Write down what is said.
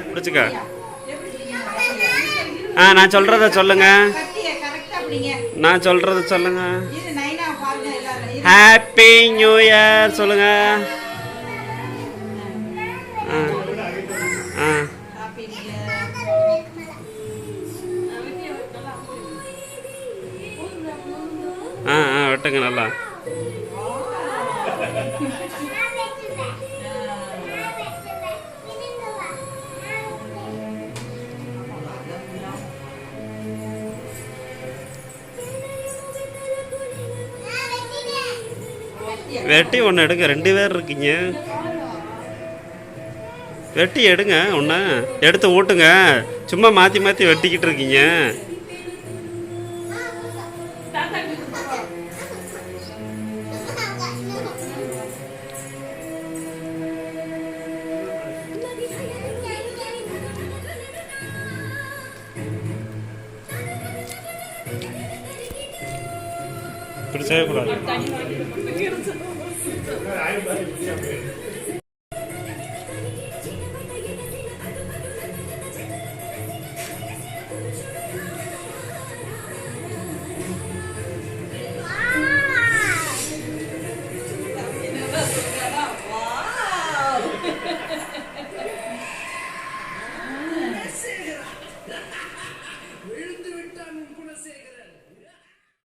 பிடிச்சுக்க. நான் சொல்றத சொல்லுங்க. நான் சொல்றத சொல்லுங்க. ஹாப்பி நியூ இயர் சொல்லுங்க. வெட்டுங்க நல்லா. வெட்டி ஒன்று எடுங்க. 2 பேர் இருக்கீங்க. வெட்டி எடுங்க. ஒன்று எடுத்து ஊட்டுங்க. சும்மா மாற்றி மாற்றி வெட்டிக்கிட்டு இருக்கீங்க. இப்படி செய்யக்கூடாது.